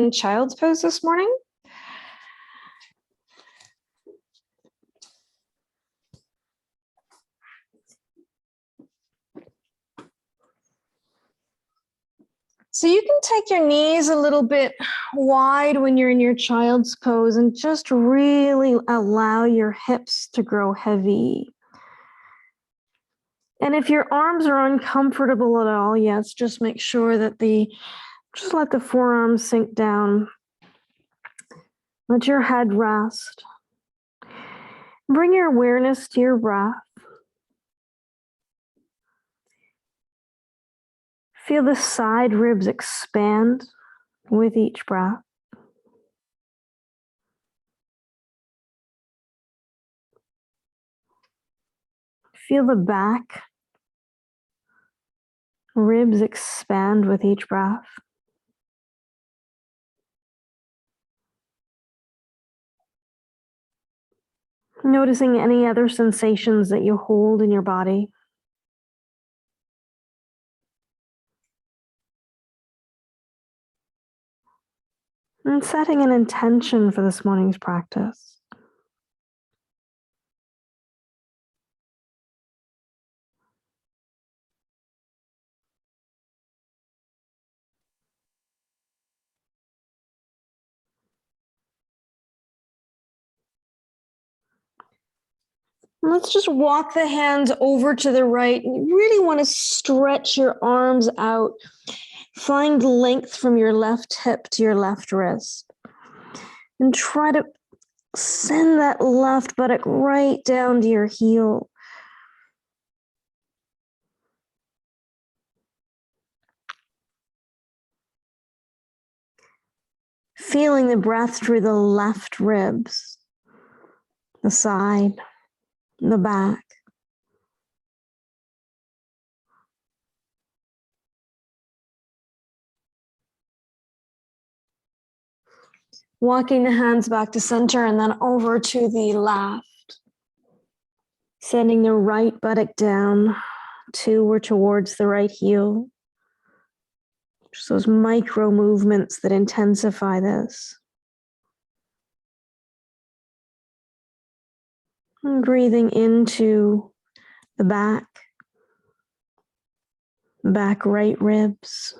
in child's pose this morning. So you can take your knees a little bit wide when you're in your child's pose and just really allow your hips to grow heavy. And if your arms are uncomfortable at all, yes, just make sure that just let the forearms sink down. Let your head rest. Bring your awareness to your breath. Feel the side ribs expand with each breath. Feel the back ribs expand with each breath. Noticing any other sensations that you hold in your body. And setting an intention for this morning's practice. Let's just walk the hands over to the right. You really want to stretch your arms out. Find length from your left hip to your left wrist. And try to send that left buttock right down to your heel. Feeling the breath through the left ribs, the side, the back. Walking the hands back to center and then over to the left. Sending the right buttock down to or towards the right heel. Just those micro movements that intensify this. And breathing into the back right ribs.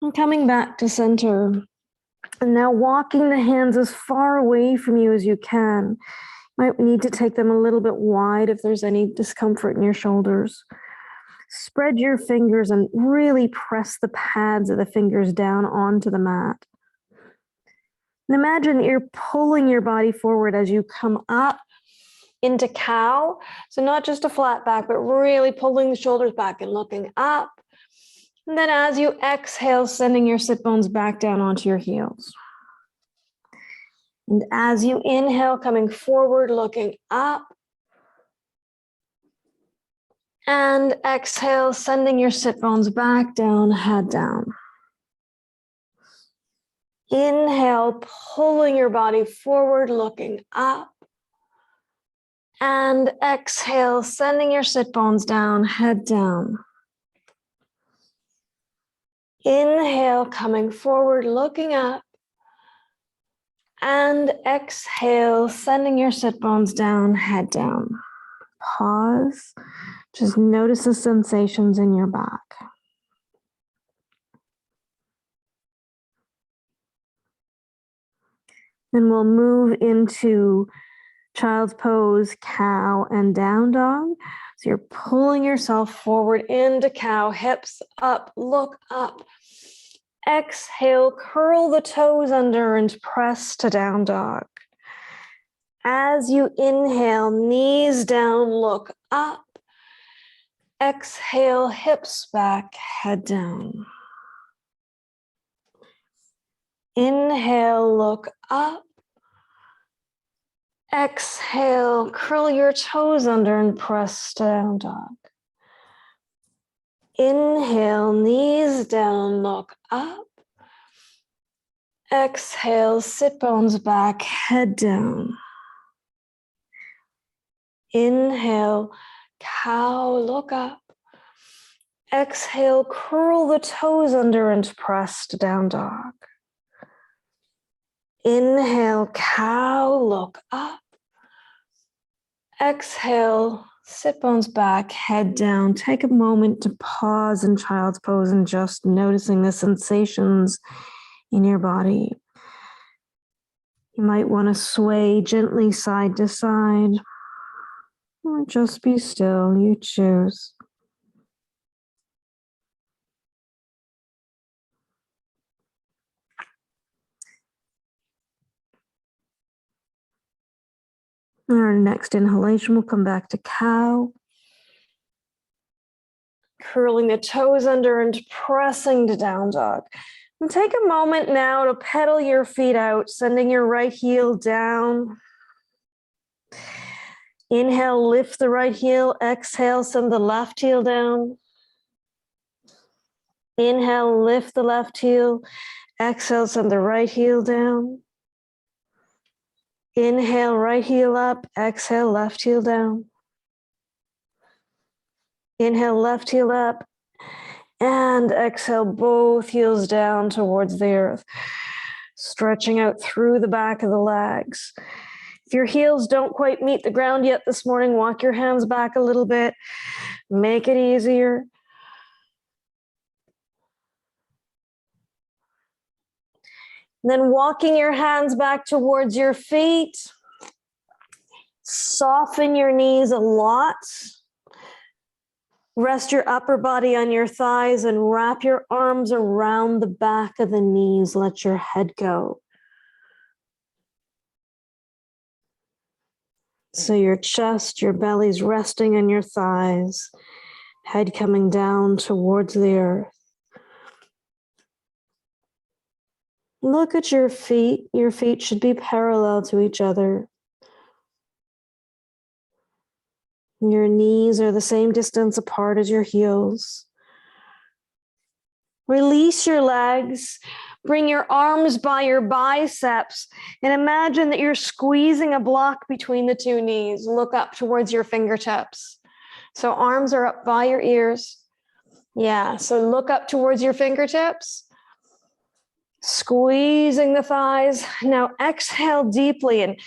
And coming back to center. And now walking the hands as far away from you as you can. Might need to take them a little bit wide if there's any discomfort in your shoulders. Spread your fingers and really press the pads of the fingers down onto the mat. And imagine that you're pulling your body forward as you come up into cow. So not just a flat back, but really pulling the shoulders back and looking up. And then as you exhale, sending your sit bones back down onto your heels. And as you inhale, coming forward, looking up. And exhale, sending your sit bones back down, head down. Inhale, pulling your body forward, looking up. And exhale, sending your sit bones down, head down. Inhale, coming forward, looking up. And exhale, sending your sit bones down, head down. Pause. Just notice the sensations in your back. Then we'll move into child's pose, cow and down dog. So you're pulling yourself forward into cow, hips up, look up. Exhale, curl the toes under and press to down dog. As you inhale, knees down, look up. Exhale, hips back, head down. Inhale, look up. Exhale, curl your toes under and press to down dog. Inhale, knees down, look up. Exhale, sit bones back, head down. Inhale, cow, look up. Exhale, curl the toes under and press to down dog. Inhale, cow, look up. Exhale, sit bones back, head down. Take a moment to pause in child's pose and just noticing the sensations in your body. You might want to sway gently side to side, or just be still, you choose. Our next inhalation will come back to cow. Curling the toes under and pressing to down dog. And take a moment now to pedal your feet out, sending your right heel down. Inhale, lift the right heel. Exhale, send the left heel down. Inhale, lift the left heel. Exhale, send the right heel down. Inhale, right heel up. Exhale, left heel down. Inhale, left heel up. And exhale, both heels down towards the earth. Stretching out through the back of the legs. If your heels don't quite meet the ground yet this morning, walk your hands back a little bit. Make it easier. Then walking your hands back towards your feet. Soften your knees a lot. Rest your upper body on your thighs and wrap your arms around the back of the knees. Let your head go. So your chest, your belly's resting on your thighs, head coming down towards the earth. Look at your feet. Your feet should be parallel to each other. Your knees are the same distance apart as your heels. Release your legs. Bring your arms by your biceps and imagine that you're squeezing a block between the two knees. Look up towards your fingertips. So arms are up by your ears. Yeah, so look up towards your fingertips. Squeezing the thighs. Now exhale deeply and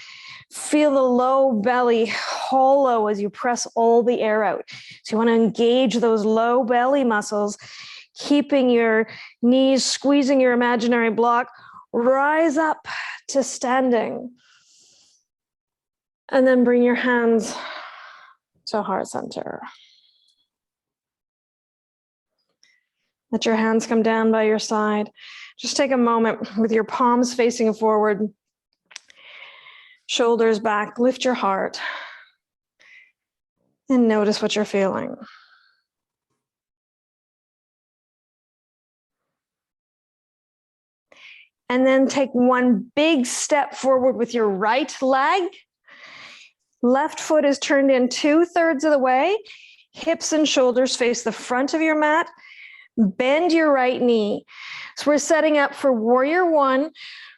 feel the low belly hollow as you press all the air out. So you want to engage those low belly muscles, keeping your knees, squeezing your imaginary block. Rise up to standing. And then bring your hands to heart center. Let your hands come down by your side. Just take a moment with your palms facing forward, shoulders back, lift your heart, and notice what you're feeling. And then take one big step forward with your right leg. Left foot is turned in 2/3 of the way. Hips and shoulders face the front of your mat. Bend your right knee. So we're setting up for warrior one.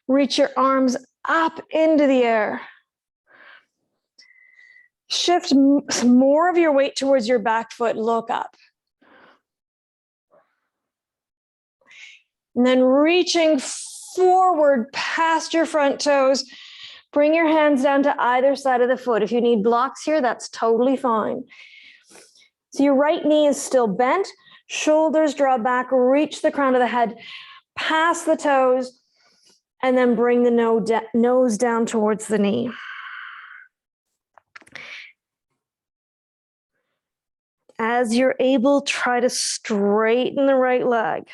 Reach your arms up into the air. Shift more of your weight towards your back foot. Look up. And then reaching forward past your front toes. Bring your hands down to either side of the foot. If you need blocks here, that's totally fine. So your right knee is still bent. Shoulders draw back, reach the crown of the head, past the toes, and then bring the nose down towards the knee. As you're able, try to straighten the right leg.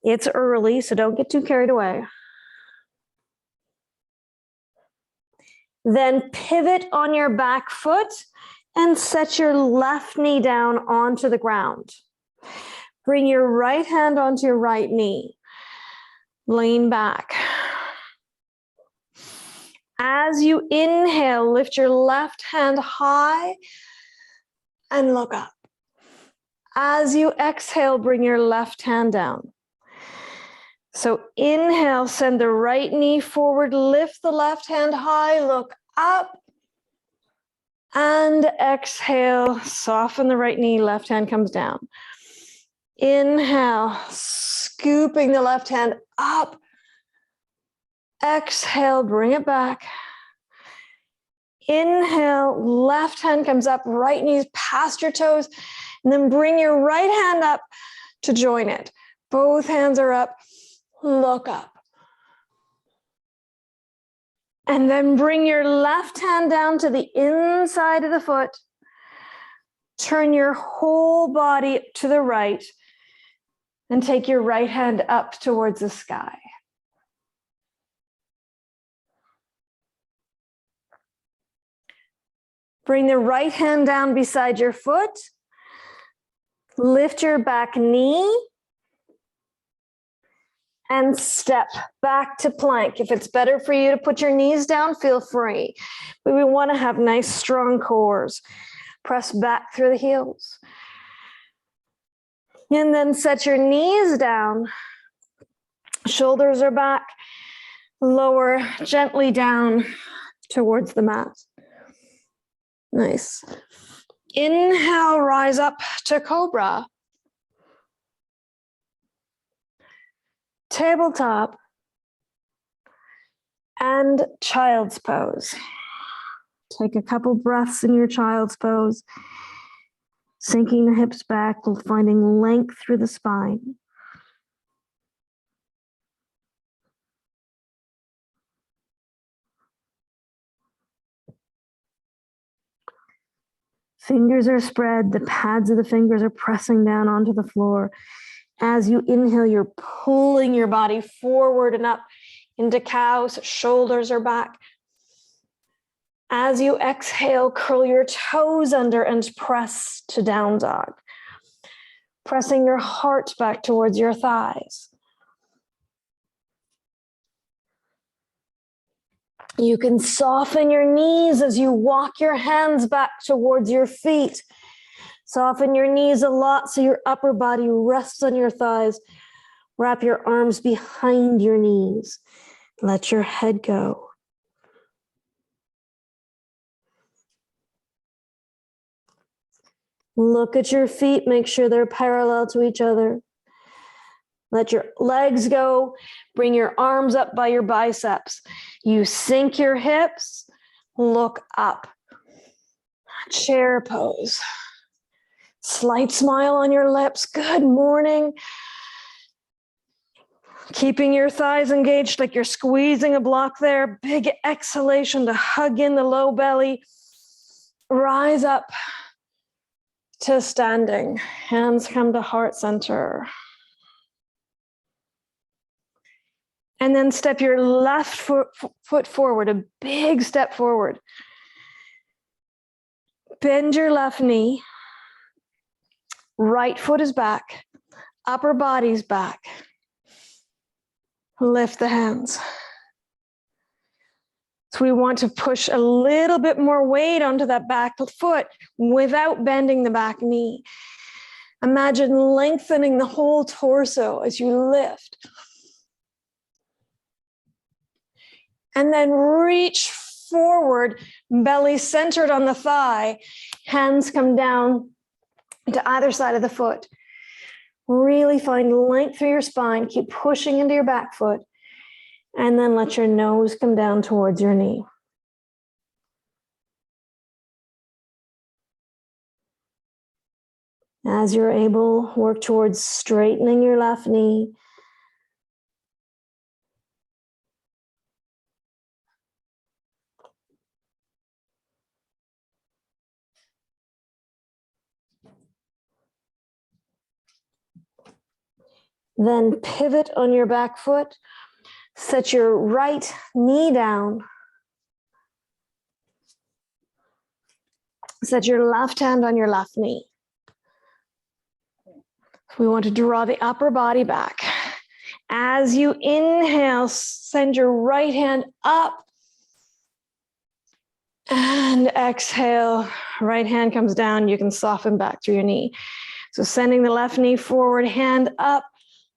It's early, so don't get too carried away. Then pivot on your back foot and set your left knee down onto the ground. Bring your right hand onto your right knee. Lean back. As you inhale, lift your left hand high and look up. As you exhale, bring your left hand down. So inhale, send the right knee forward, lift the left hand high, look up, And exhale, soften the right knee, left hand comes down. Inhale, scooping the left hand up. Exhale, bring it back. Inhale, left hand comes up, right knee's past your toes, and then bring your right hand up to join it. Both hands are up, look up. And then bring your left hand down to the inside of the foot. Turn your whole body to the right and take your right hand up towards the sky. Bring the right hand down beside your foot. Lift your back knee and step back to plank. If it's better for you to put your knees down, feel free. But we want to have nice, strong cores. Press back through the heels. And then set your knees down. Shoulders are back. Lower gently down towards the mat. Nice. Inhale, rise up to cobra. Tabletop. And child's pose. Take a couple breaths in your child's pose. Sinking the hips back, finding length through the spine. Fingers are spread, the pads of the fingers are pressing down onto the floor. As you inhale, you're pulling your body forward and up into cow, so shoulders are back. As you exhale, curl your toes under and press to down dog. Pressing your heart back towards your thighs. You can soften your knees as you walk your hands back towards your feet. Soften your knees a lot so your upper body rests on your thighs. Wrap your arms behind your knees. Let your head go. Look at your feet. Make sure they're parallel to each other. Let your legs go. Bring your arms up by your biceps. You sink your hips. Look up. Chair pose. Slight smile on your lips. Good morning. Keeping your thighs engaged like you're squeezing a block there. Big exhalation to hug in the low belly. Rise up to standing. Hands come to heart center. And then step your left foot forward, a big step forward. Bend your left knee. Right foot is back. Upper body's back. Lift the hands. So we want to push a little bit more weight onto that back foot without bending the back knee. Imagine lengthening the whole torso as you lift. And then reach forward, belly centered on the thigh. Hands come down to either side of the foot. Really find length through your spine. Keep pushing into your back foot. And then let your nose come down towards your knee. As you're able, work towards straightening your left knee. Then pivot on your back foot. Set your right knee down. Set your left hand on your left knee. We want to draw the upper body back. As you inhale, send your right hand up. And exhale, right hand comes down. You can soften back through your knee. So sending the left knee forward, hand up.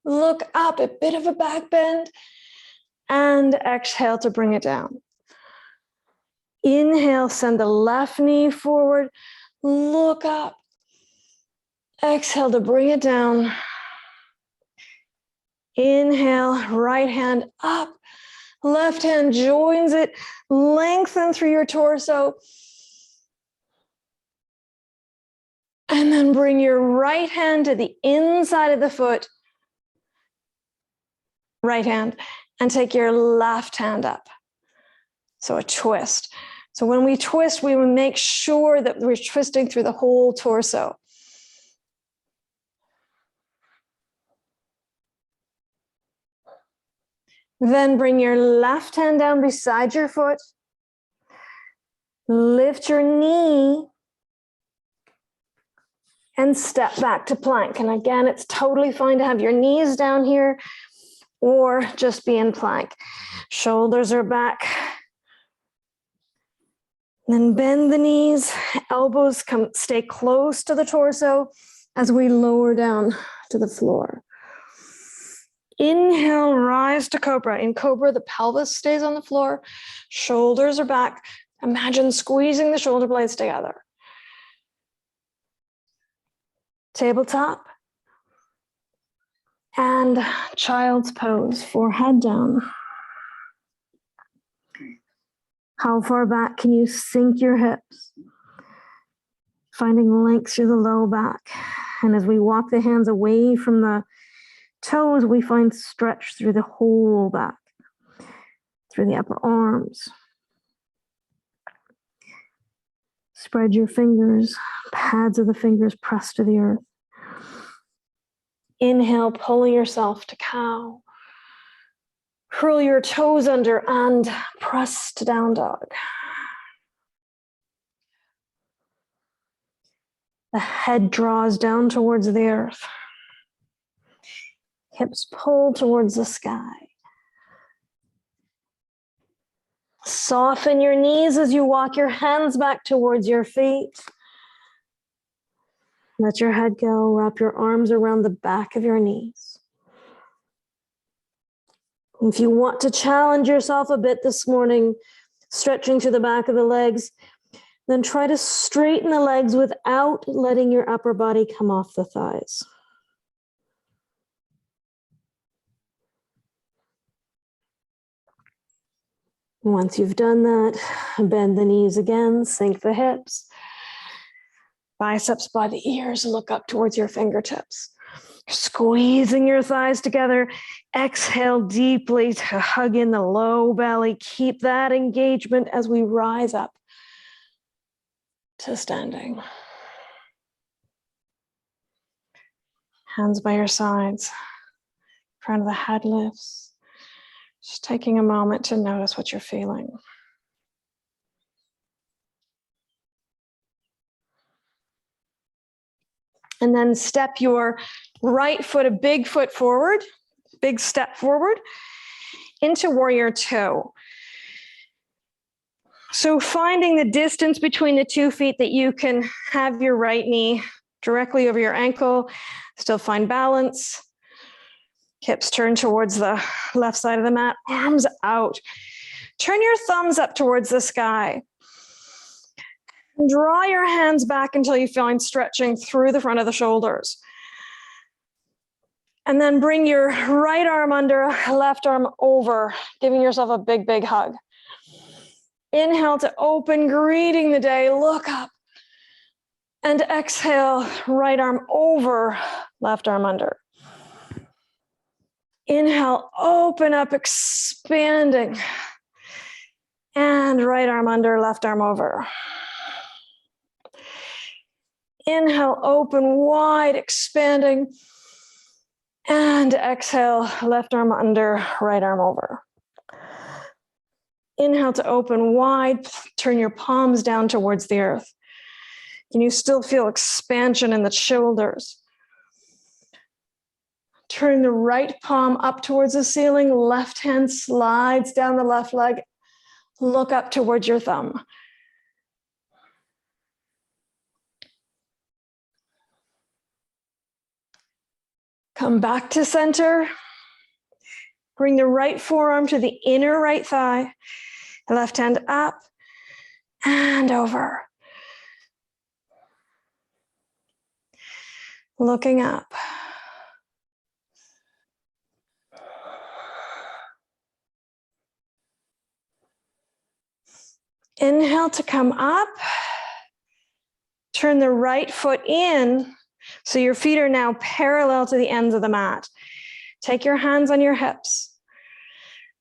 Look up, a bit of a back bend. And exhale to bring it down. Inhale, send the left knee forward. Look up. Exhale to bring it down. Inhale, right hand up. Left hand joins it. Lengthen through your torso. And then bring your right hand to the inside of the foot. Right hand. And take your left hand up. So a twist. So when we twist, we will make sure that we're twisting through the whole torso. Then bring your left hand down beside your foot. Lift your knee and step back to plank. And again, it's totally fine to have your knees down here or just be in plank. Shoulders are back. Then bend the knees, elbows stay close to the torso as we lower down to the floor. Inhale, rise to cobra. In cobra, the pelvis stays on the floor, shoulders are back. Imagine squeezing the shoulder blades together. Tabletop. And child's pose, forehead down. How far back can you sink your hips? Finding length through the low back. And as we walk the hands away from the toes, we find stretch through the whole back, through the upper arms. Spread your fingers, pads of the fingers pressed to the earth. Inhale, pulling yourself to cow. Curl your toes under and press to down dog. The head draws down towards the earth. Hips pull towards the sky. Soften your knees as you walk your hands back towards your feet. Let your head go. Wrap your arms around the back of your knees. If you want to challenge yourself a bit this morning, stretching through the back of the legs, then try to straighten the legs without letting your upper body come off the thighs. Once you've done that, bend the knees again, sink the hips. Biceps by the ears, look up towards your fingertips. Squeezing your thighs together. Exhale deeply to hug in the low belly. Keep that engagement as we rise up to standing. Hands by your sides. Front of the head lifts. Just taking a moment to notice what you're feeling. And then step your right foot, a big foot forward, big step forward into warrior two. So finding the distance between the 2 feet that you can have your right knee directly over your ankle, still find balance. Hips turn towards the left side of the mat, arms out. Turn your thumbs up towards the sky. Draw your hands back until you find stretching through the front of the shoulders. And then bring your right arm under, left arm over, giving yourself a big, big hug. Inhale to open, greeting the day, look up. And exhale, right arm over, left arm under. Inhale, open up, expanding. And right arm under, left arm over. Inhale, open wide, expanding. And exhale, left arm under, right arm over. Inhale to open wide, turn your palms down towards the earth. Can you still feel expansion in the shoulders? Turn the right palm up towards the ceiling, left hand slides down the left leg. Look up towards your thumb. Come back to center. Bring the right forearm to the inner right thigh. Left hand up. and over. Looking up. Inhale to come up. Turn the right foot in, so your feet are now parallel to the ends of the mat. Take your hands on your hips.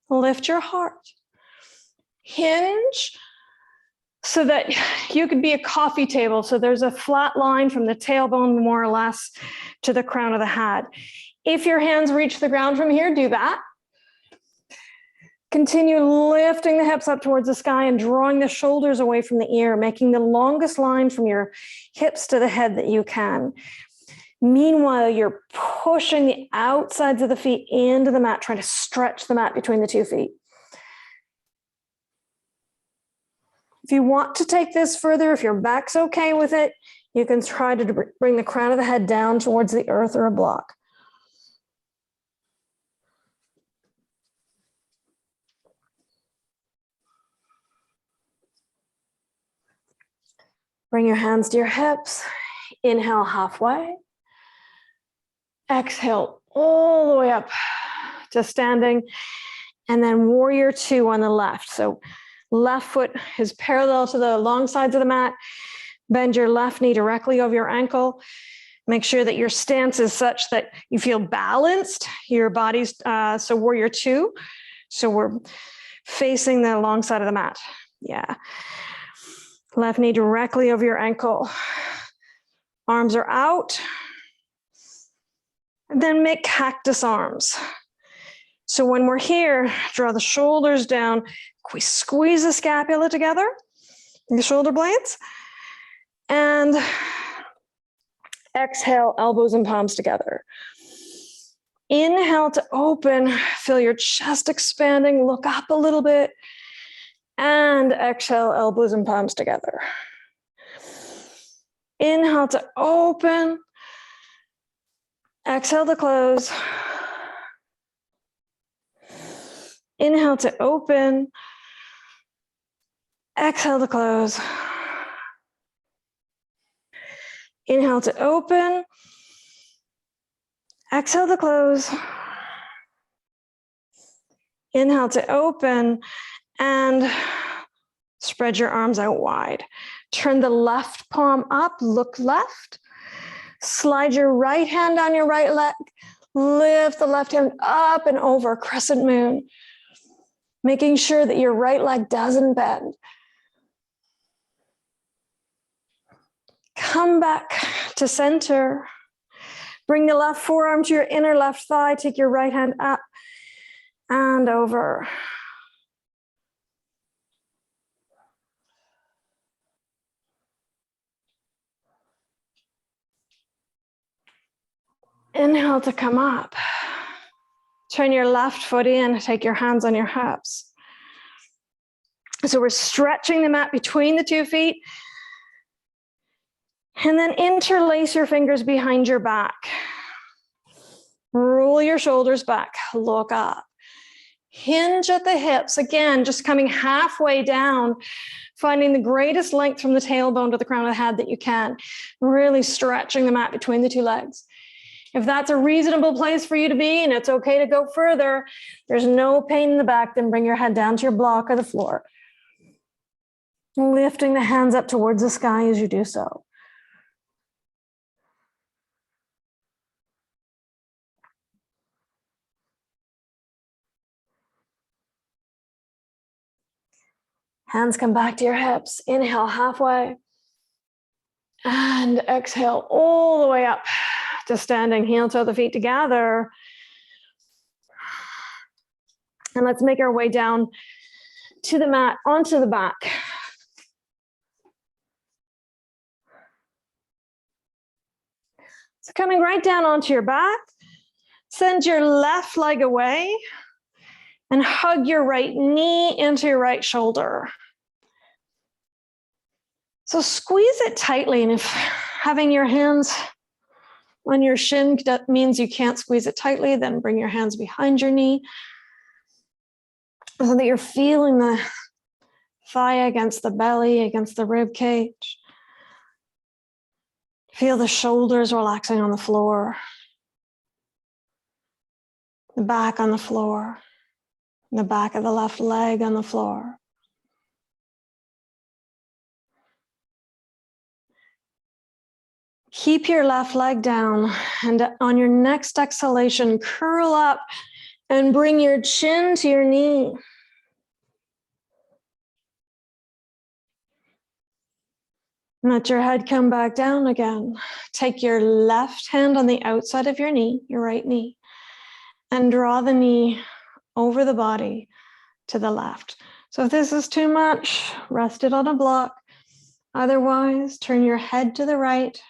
Lift your heart. Hinge so that you could be a coffee table. So there's a flat line from the tailbone more or less to the crown of the head. If your hands reach the ground from here, do that. Continue lifting the hips up towards the sky and drawing the shoulders away from the ear, making the longest line from your hips to the head that you can. Meanwhile, you're pushing the outsides of the feet into the mat, trying to stretch the mat between the two feet. If you want to take this further, if your back's okay with it, you can try to bring the crown of the head down towards the earth or a block. Bring your hands to your hips. Inhale halfway. Exhale all the way up to standing. And then warrior two on the left. So left foot is parallel to the long sides of the mat. Bend your left knee directly over your ankle. Make sure that your stance is such that you feel balanced. Your body's, so warrior two. So we're facing the long side of the mat. Yeah. Left knee directly over your ankle. Arms are out. And then make cactus arms. So when we're here, draw the shoulders down. We squeeze the scapula together, the shoulder blades. And exhale, elbows and palms together. Inhale to open. Feel your chest expanding. Look up a little bit. And exhale, elbows and palms together. Inhale to open. Exhale to close. Inhale to open. Exhale to close. Inhale to open. Exhale to close. Inhale to open. And spread your arms out wide. Turn the left palm up, look left. Slide your right hand on your right leg. Lift the left hand up and over, crescent moon. Making sure that your right leg doesn't bend. Come back to center. Bring the left forearm to your inner left thigh. Take your right hand up and over. Inhale to come up. Turn your left foot in, take your hands on your hips. So we're stretching the mat between the 2 feet. And then interlace your fingers behind your back. Roll your shoulders back, look up. Hinge at the hips, again, just coming halfway down, finding the greatest length from the tailbone to the crown of the head that you can. Really stretching the mat between the 2 legs. If that's a reasonable place for you to be and it's okay to go further, there's no pain in the back, then bring your head down to your block or the floor. Lifting the hands up towards the sky as you do so. Hands come back to your hips. Inhale halfway. And exhale all the way up to standing, heel toe the feet together. And let's make our way down to the mat, onto the back. So coming right down onto your back, send your left leg away and hug your right knee into your right shoulder. So squeeze it tightly, and if having your hands on your shin that means you can't squeeze it tightly, then bring your hands behind your knee so that you're feeling the thigh against the belly, against the rib cage. Feel the shoulders relaxing on the floor, the back on the floor, the back of the left leg on the floor. Keep your left leg down, and on your next exhalation, curl up and bring your chin to your knee. Let your head come back down again. Take your left hand on the outside of your knee, your right knee, and draw the knee over the body to the left. So if this is too much, rest it on a block. Otherwise, turn your head to the right.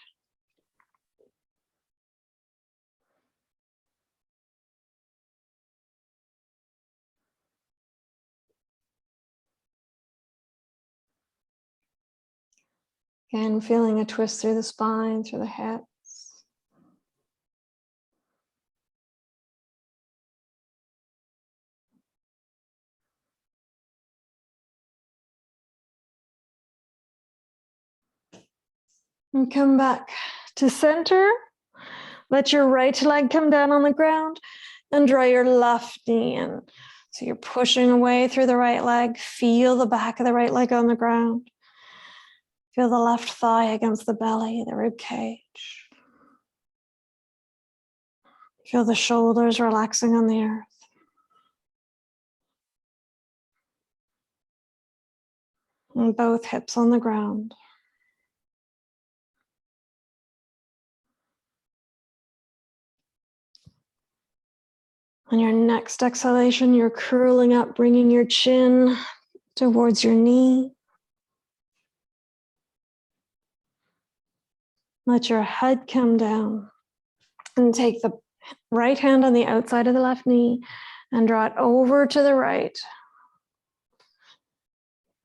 Again, feeling a twist through the spine, through the hips. And come back to center. Let your right leg come down on the ground and draw your left knee in. So you're pushing away through the right leg. Feel the back of the right leg on the ground. Feel the left thigh against the belly, the rib cage. Feel the shoulders relaxing on the earth. And both hips on the ground. On your next exhalation, you're curling up, bringing your chin towards your knee. Let your head come down and take the right hand on the outside of the left knee and draw it over to the right.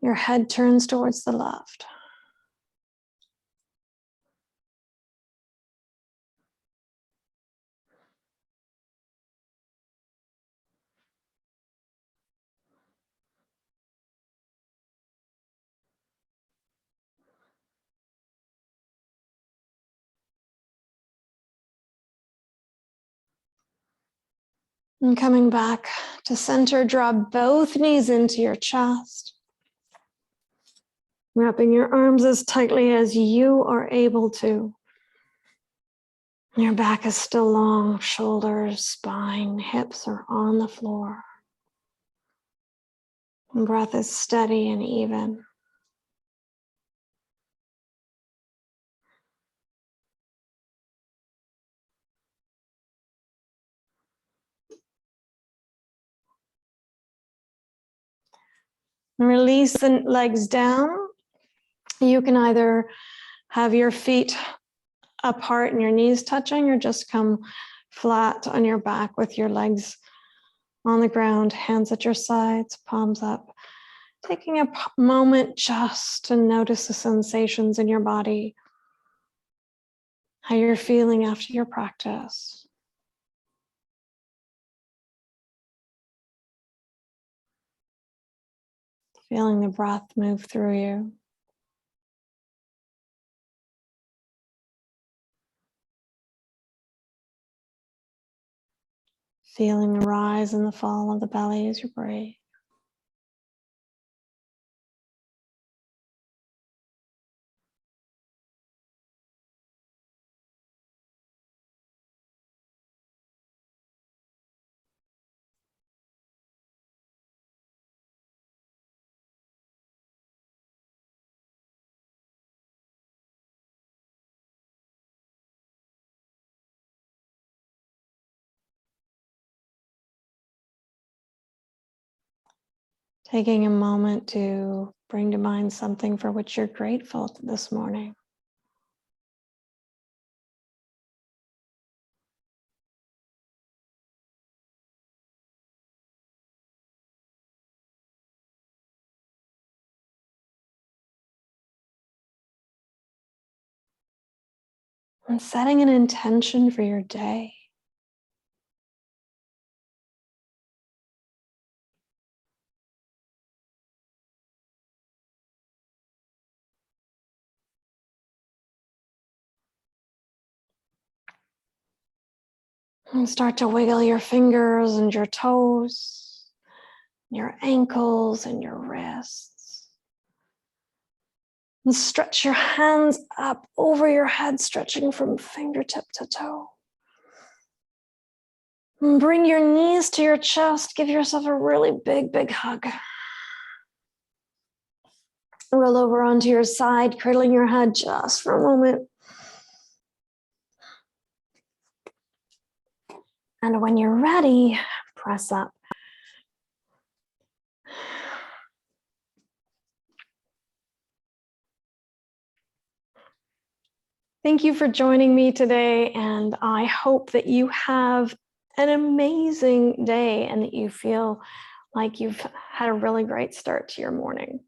Your head turns towards the left. And coming back to center, draw both knees into your chest. Wrapping your arms as tightly as you are able to. Your back is still long, shoulders, spine, hips are on the floor. And breath is steady and even. Release the legs down. You can either have your feet apart and your knees touching, or just come flat on your back with your legs on the ground, hands at your sides, palms up. Taking a moment just to notice the sensations in your body, how you're feeling after your practice. Feeling the breath move through you. Feeling the rise and the fall of the belly as you breathe. Taking a moment to bring to mind something for which you're grateful this morning. And setting an intention for your day. And start to wiggle your fingers and your toes, your ankles and your wrists. And stretch your hands up over your head, stretching from fingertip to toe. And bring your knees to your chest. Give yourself a really big hug. Roll over onto your side, cradling your head just for a moment. And when you're ready, press up. Thank you for joining me today, and I hope that you have an amazing day and that you feel like you've had a really great start to your morning.